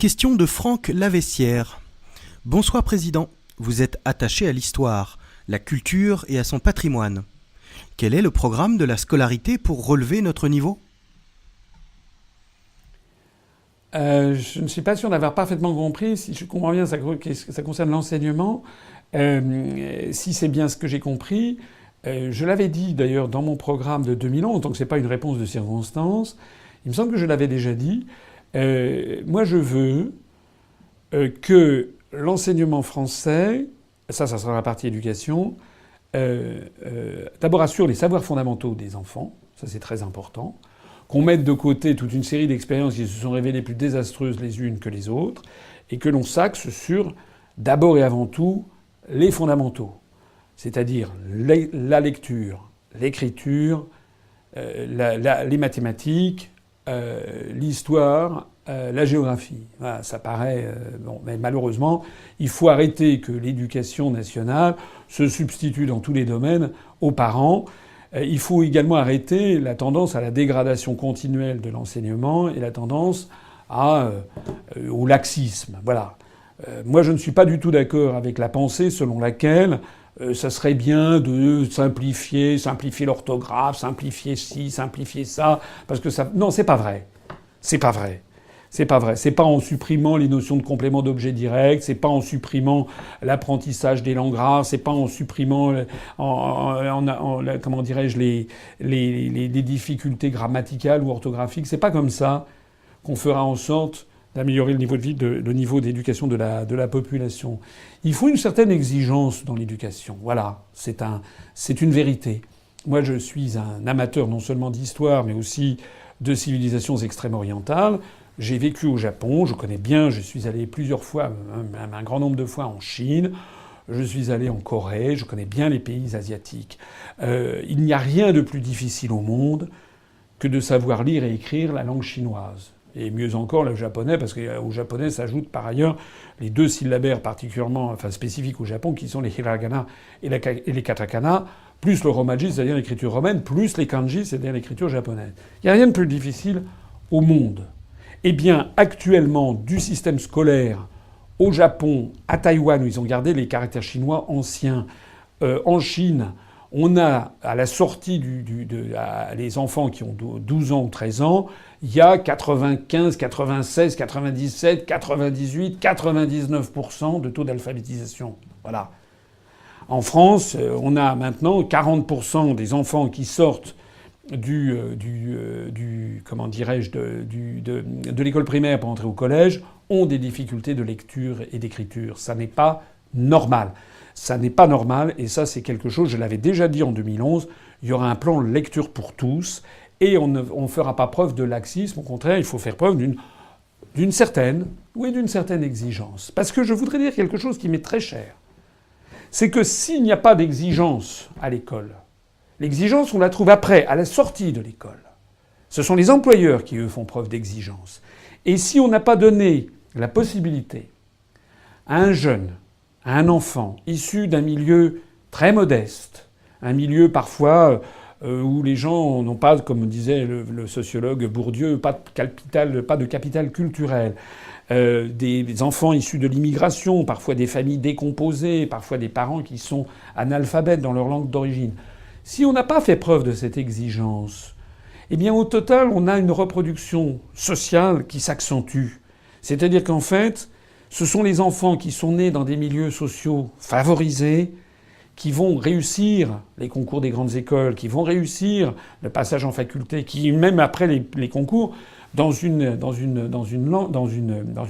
Question de Franck Lavessière. Bonsoir Président, vous êtes attaché à l'histoire, la culture et à son patrimoine. Quel est le programme de la scolarité pour relever notre niveau ? Je ne suis pas sûr d'avoir parfaitement compris. Si je comprends bien, ça concerne l'enseignement. Si c'est bien ce que j'ai compris, je l'avais dit d'ailleurs dans mon programme de 2011, donc c'est pas une réponse de circonstance. Il me semble que je l'avais déjà dit. Moi, je veux que l'enseignement français, ça sera la partie éducation, d'abord assure les savoirs fondamentaux des enfants, ça c'est très important, qu'on mette de côté toute une série d'expériences qui se sont révélées plus désastreuses les unes que les autres, et que l'on s'axe sur, d'abord et avant tout, les fondamentaux, c'est-à-dire la lecture, l'écriture, les mathématiques, l'histoire, la géographie. Voilà, ça paraît bon, mais malheureusement, il faut arrêter que l'éducation nationale se substitue dans tous les domaines aux parents. Il faut également arrêter la tendance à la dégradation continuelle de l'enseignement et la tendance au laxisme. Voilà. Moi, je ne suis pas du tout d'accord avec la pensée selon laquelle ça serait bien de simplifier l'orthographe, simplifier ci, simplifier ça, parce que ça... Non, c'est pas vrai. C'est pas vrai. C'est pas vrai. C'est pas en supprimant les notions de complément d'objet direct, c'est pas en supprimant l'apprentissage des langues rares, c'est pas en supprimant, comment dirais-je, les difficultés grammaticales ou orthographiques. C'est pas comme ça qu'on fera en sorte d'améliorer le niveau de vie, le niveau d'éducation de la population. Il faut une certaine exigence dans l'éducation. Voilà. C'est une vérité. Moi, je suis un amateur non seulement d'histoire, mais aussi de civilisations extrême-orientales. J'ai vécu au Japon, je connais bien, je suis allé plusieurs fois, même un grand nombre de fois en Chine, je suis allé en Corée, je connais bien les pays asiatiques. Il n'y a rien de plus difficile au monde que de savoir lire et écrire la langue chinoise. Et mieux encore le japonais, parce qu'au japonais s'ajoutent par ailleurs les deux syllabaires particulièrement spécifiques au Japon, qui sont les hiragana et les katakana, plus le romaji, c'est-à-dire l'écriture romaine, plus les kanji, c'est-à-dire l'écriture japonaise. Il n'y a rien de plus difficile au monde. Eh bien, actuellement, du système scolaire au Japon, à Taïwan, où ils ont gardé les caractères chinois anciens, en Chine, on a, à la sortie les enfants qui ont 12 ans ou 13 ans, il y a 95, 96, 97, 98, 99% de taux d'alphabétisation. Voilà. En France, on a maintenant 40% des enfants qui sortent de l'école primaire pour entrer au collège ont des difficultés de lecture et d'écriture. Ça n'est pas normal. Ça n'est pas normal, et ça c'est quelque chose, je l'avais déjà dit en 2011, il y aura un plan lecture pour tous, et on ne fera pas preuve de laxisme, au contraire, il faut faire preuve d'une certaine exigence. Parce que je voudrais dire quelque chose qui m'est très cher. C'est que s'il n'y a pas d'exigence à l'école, l'exigence, on la trouve après, à la sortie de l'école. Ce sont les employeurs qui, eux, font preuve d'exigence. Et si on n'a pas donné la possibilité à un jeune, à un enfant issu d'un milieu très modeste, un milieu parfois où les gens n'ont pas, comme disait le sociologue Bourdieu, pas de capital culturel, des enfants issus de l'immigration, parfois des familles décomposées, parfois des parents qui sont analphabètes dans leur langue d'origine. Si on n'a pas fait preuve de cette exigence, eh bien au total, on a une reproduction sociale qui s'accentue. C'est-à-dire qu'en fait, ce sont les enfants qui sont nés dans des milieux sociaux favorisés, qui vont réussir les concours des grandes écoles, qui vont réussir le passage en faculté, qui, même après les concours, dans une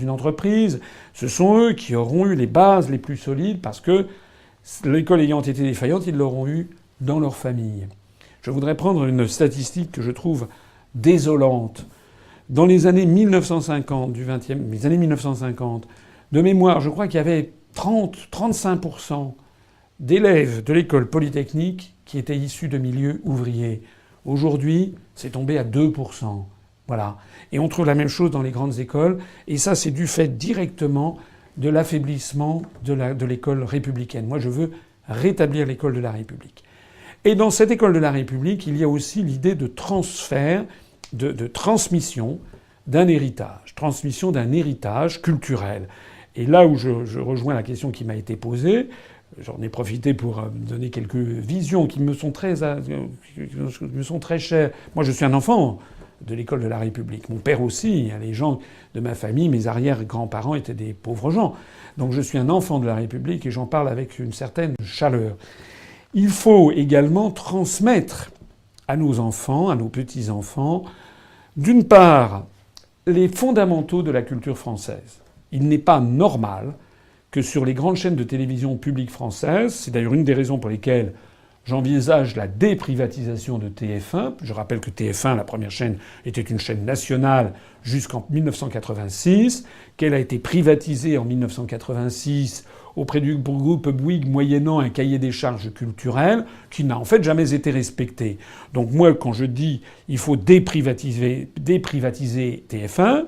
entreprise, ce sont eux qui auront eu les bases les plus solides parce que l'école ayant été défaillante, ils l'auront eu dans leur famille. Je voudrais prendre une statistique que je trouve désolante. Dans les années 1950, les années 1950, de mémoire, je crois qu'il y avait 35% d'élèves de l'école polytechnique qui étaient issus de milieux ouvriers. Aujourd'hui, c'est tombé à 2%. Voilà. Et on trouve la même chose dans les grandes écoles. Et ça, c'est du fait directement de l'affaiblissement de l'école républicaine. Moi, je veux rétablir l'école de la République. Et dans cette école de la République, il y a aussi l'idée de transfert, de transmission d'un héritage, transmission d'un héritage culturel. Et là où je rejoins la question qui m'a été posée, j'en ai profité pour donner quelques visions qui me sont très chères. Moi, je suis un enfant de l'école de la République. Mon père aussi. Les gens de ma famille, mes arrière-grands-parents étaient des pauvres gens. Donc je suis un enfant de la République et j'en parle avec une certaine chaleur. Il faut également transmettre à nos enfants, à nos petits-enfants, d'une part, les fondamentaux de la culture française. Il n'est pas normal que sur les grandes chaînes de télévision publiques françaises, c'est d'ailleurs une des raisons pour lesquelles j'envisage la déprivatisation de TF1. Je rappelle que TF1, la première chaîne, était une chaîne nationale jusqu'en 1986, qu'elle a été privatisée en 1986 auprès du groupe Bouygues moyennant un cahier des charges culturel qui n'a en fait jamais été respecté. Donc moi, quand je dis il faut déprivatiser TF1,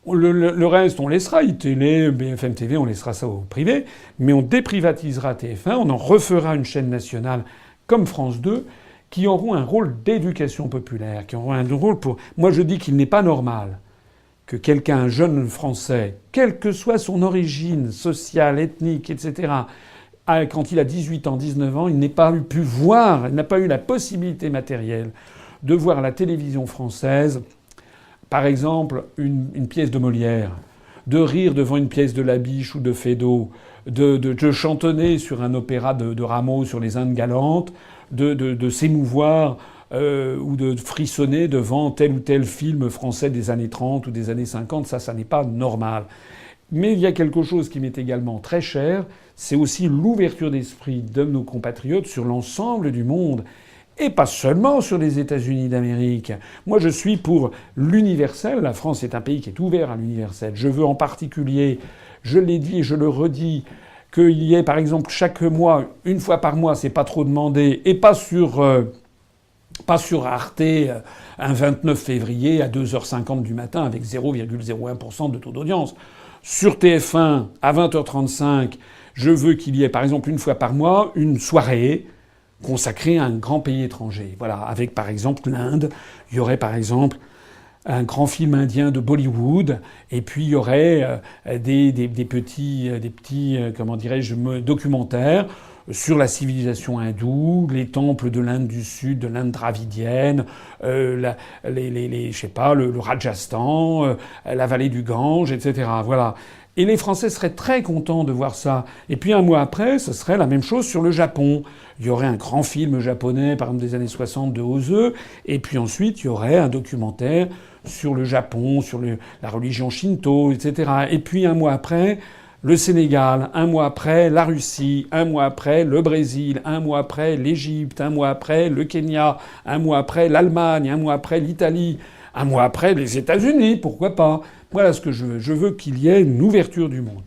le reste, on laissera iTélé, BFM TV, on laissera ça au privé, mais on déprivatisera TF1, on en refera une chaîne nationale comme France 2, qui auront un rôle d'éducation populaire, qui auront un rôle pour... Moi, je dis qu'il n'est pas normal que quelqu'un, un jeune Français, quelle que soit son origine sociale, ethnique, etc., quand il a 18 ans, 19 ans, il n'ait pas pu voir, il n'a pas eu la possibilité matérielle de voir la télévision française, par exemple, une pièce de Molière, de rire devant une pièce de Labiche ou de Feydeau, de chantonner sur un opéra de Rameau sur les Indes galantes, de s'émouvoir ou de frissonner devant tel ou tel film français des années 30 ou des années 50, ça n'est pas normal. Mais il y a quelque chose qui m'est également très cher, c'est aussi l'ouverture d'esprit de nos compatriotes sur l'ensemble du monde. Et pas seulement sur les États-Unis d'Amérique. Moi, je suis pour l'universel. La France est un pays qui est ouvert à l'universel. Je veux en particulier, je l'ai dit et je le redis, qu'il y ait, par exemple, chaque mois, une fois par mois, c'est pas trop demandé, et pas sur Arte, un 29 février à 2h50 du matin avec 0,01% de taux d'audience. Sur TF1, à 20h35, je veux qu'il y ait, par exemple, une fois par mois, une soirée consacré à un grand pays étranger. Voilà, avec par exemple l'Inde, il y aurait par exemple un grand film indien de Bollywood, et puis il y aurait des petits comment dirais-je, documentaires sur la civilisation hindoue, les temples de l'Inde du Sud, de l'Inde dravidienne, je sais pas, le Rajasthan, la vallée du Gange, etc. Voilà. Et les Français seraient très contents de voir ça. Et puis un mois après, ce serait la même chose sur le Japon. Il y aurait un grand film japonais, par exemple des années 60 de Ozu, et puis ensuite il y aurait un documentaire sur le Japon, sur la religion shinto, etc. Et puis un mois après, le Sénégal, un mois après, la Russie, un mois après, le Brésil, un mois après, l'Égypte, un mois après, le Kenya, un mois après, l'Allemagne, un mois après, l'Italie, un mois après, les États-Unis, pourquoi pas? Voilà ce que je veux. Je veux qu'il y ait une ouverture du monde.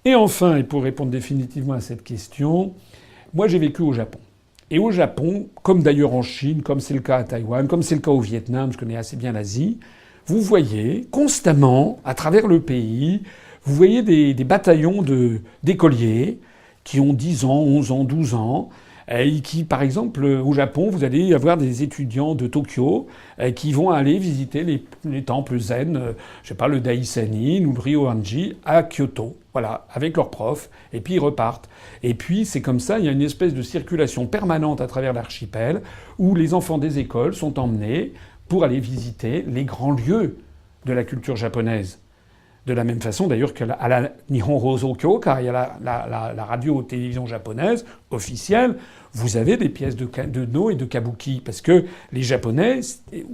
Et enfin, et pour répondre définitivement à cette question, moi j'ai vécu au Japon. Et au Japon, comme d'ailleurs en Chine, comme c'est le cas à Taïwan, comme c'est le cas au Vietnam, je connais assez bien l'Asie, vous voyez constamment, à travers le pays, vous voyez des bataillons d'écoliers qui ont 10 ans, 11 ans, 12 ans, et qui, par exemple, au Japon, vous allez avoir des étudiants de Tokyo qui vont aller visiter les temples zen, je sais pas, le Daishin ou le Ryoanji à Kyoto, voilà, avec leurs profs, et puis ils repartent. Et puis c'est comme ça, il y a une espèce de circulation permanente à travers l'archipel où les enfants des écoles sont emmenés pour aller visiter les grands lieux de la culture japonaise. De la même façon, d'ailleurs, qu'à la Nihon Hoso Kyoka, il y a la radio-télévision japonaise officielle, vous avez des pièces de no et de kabuki. Parce que les Japonais,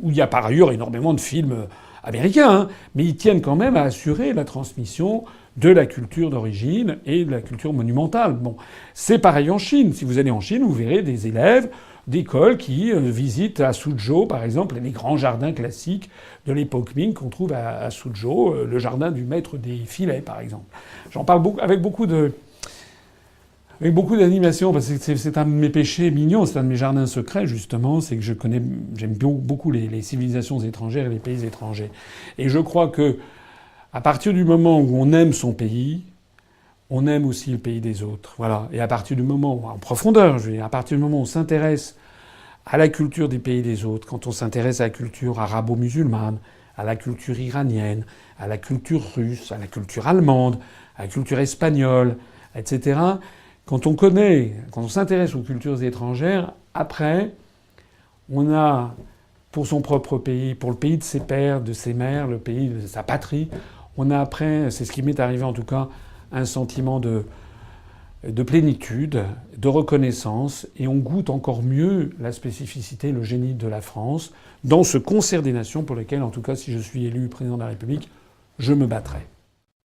où il y a par ailleurs énormément de films américains, hein, mais ils tiennent quand même à assurer la transmission de la culture d'origine et de la culture monumentale. Bon, c'est pareil en Chine. Si vous allez en Chine, vous verrez des élèves d'écoles qui visitent à Suzhou, par exemple, les grands jardins classiques de l'époque Ming qu'on trouve à Suzhou, le jardin du maître des filets, par exemple. J'en parle avec beaucoup d'animation, parce que c'est un de mes péchés mignons, c'est un de mes jardins secrets, justement, c'est que j'aime beaucoup les civilisations étrangères et les pays étrangers. Et je crois que, à partir du moment où on aime son pays, on aime aussi le pays des autres. Voilà. Et à partir du moment, en profondeur, je veux dire, à partir du moment où on s'intéresse à la culture des pays des autres, quand on s'intéresse à la culture arabo-musulmane, à la culture iranienne, à la culture russe, à la culture allemande, à la culture espagnole, etc. Quand on s'intéresse aux cultures étrangères, après, on a, pour son propre pays, pour le pays de ses pères, de ses mères, le pays de sa patrie, on a après, c'est ce qui m'est arrivé en tout cas, un sentiment de plénitude, de reconnaissance, et on goûte encore mieux la spécificité, le génie de la France, dans ce concert des nations pour lequel, en tout cas, si je suis élu président de la République, je me battrai.